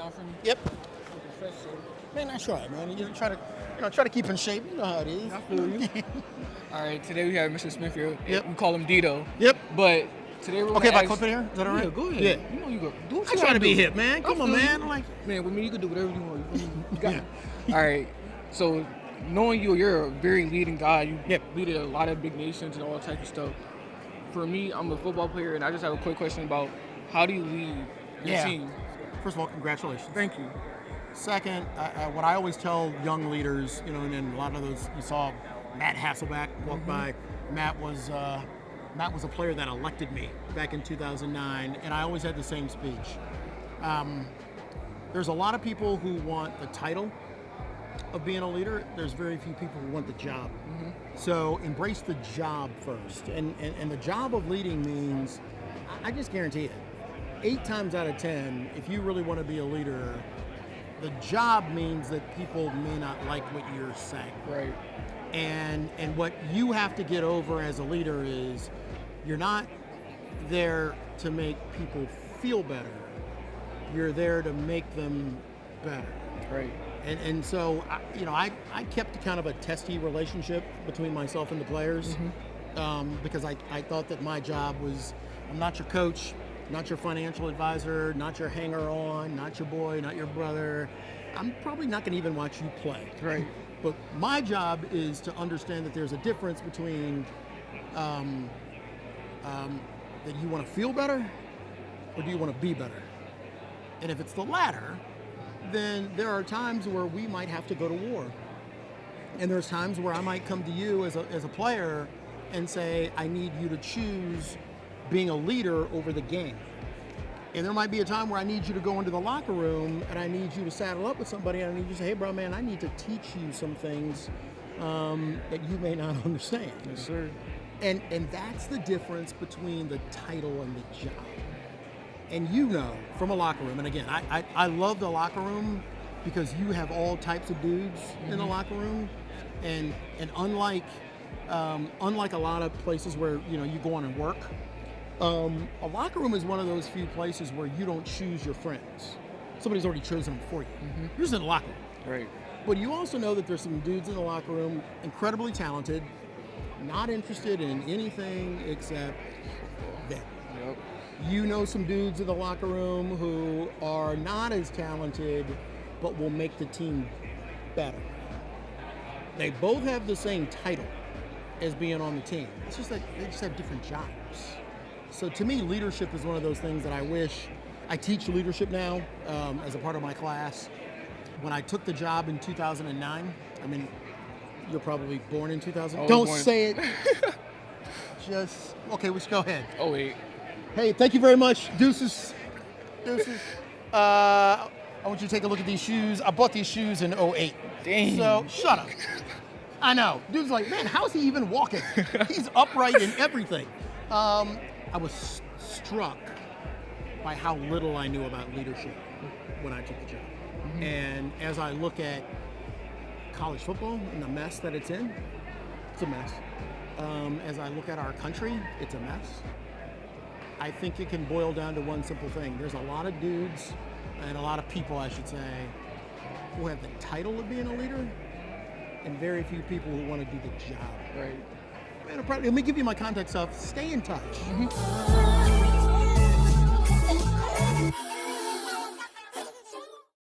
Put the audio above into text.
down for me? Yep. Okay, so. Man, that's right, man. You try to keep in shape. You know how it is. I feel you. All right, today we have Mr. Smith here. Yep. We call him Dito. Yep. But today we're Okay, if I ask... clip it here? Is that all right? Yeah, go ahead. Yeah. You know you go. Do what I you try gotta to be do. hip, man. Come on, man. Like, man, with me, you can do whatever you want. You got it. All right. So, knowing you're a very leading guy. You leaded a lot of big nations and all that type of stuff. For me, I'm a football player, and I just have a quick question about how do you lead your team? First of all, congratulations. Thank you. Second, what I always tell young leaders, and a lot of those, you saw Matt Hasselbeck walk by. Matt was a player that elected me back in 2009, and I always had the same speech. There's a lot of people who want the title of being a leader. There's very few people who want the job. So embrace the job first. And the job of leading means, I just guarantee it, 8 times out of 10, if you really want to be a leader, the job means that people may not like what you're saying. Right. And what you have to get over as a leader is you're not there to make people feel better. You're there to make them better. Right. And so, I kept kind of a testy relationship between myself and the players because I thought that my job was, I'm not your coach, not your financial advisor, not your hanger-on, not your boy, not your brother. I'm probably not going to even watch you play. Right. But my job is to understand that there's a difference between that you want to feel better or do you want to be better? And if it's the latter, then there are times where we might have to go to war. And there's times where I might come to you as a player and say, I need you to choose being a leader over the game. And there might be a time where I need you to go into the locker room and I need you to saddle up with somebody and I need you to say, hey, bro, man, I need to teach you some things that you may not understand. Yes, sir. And that's the difference between the title and the job. And from a locker room, and again, I love the locker room because you have all types of dudes in the locker room. And unlike a lot of places where, you go on and work, a locker room is one of those few places where you don't choose your friends. Somebody's already chosen them for you. You're just in the locker room. Right. But you also know that there's some dudes in the locker room, incredibly talented, not interested in anything except them. Yep. You know some dudes in the locker room who are not as talented, but will make the team better. They both have the same title as being on the team. It's just that they just have different jobs. So to me, leadership is one of those things that I wish I teach leadership now as a part of my class. When I took the job in 2009, you're probably born in 2000. Don't say it. Okay, let's go ahead. Oh, wait. Hey, thank you very much. Deuces. I want you to take a look at these shoes. I bought these shoes in 2008. Dang. So, shut up. I know. Dude's like, man, how's he even walking? He's upright in everything. I was struck by how little I knew about leadership when I took the job. And as I look at college football and the mess that it's in, it's a mess. As I look at our country, it's a mess. I think it can boil down to one simple thing. There's a lot of dudes, and a lot of people, I should say, who have the title of being a leader, and very few people who want to do the job. Right. Man, let me give you my contact stuff. Stay in touch.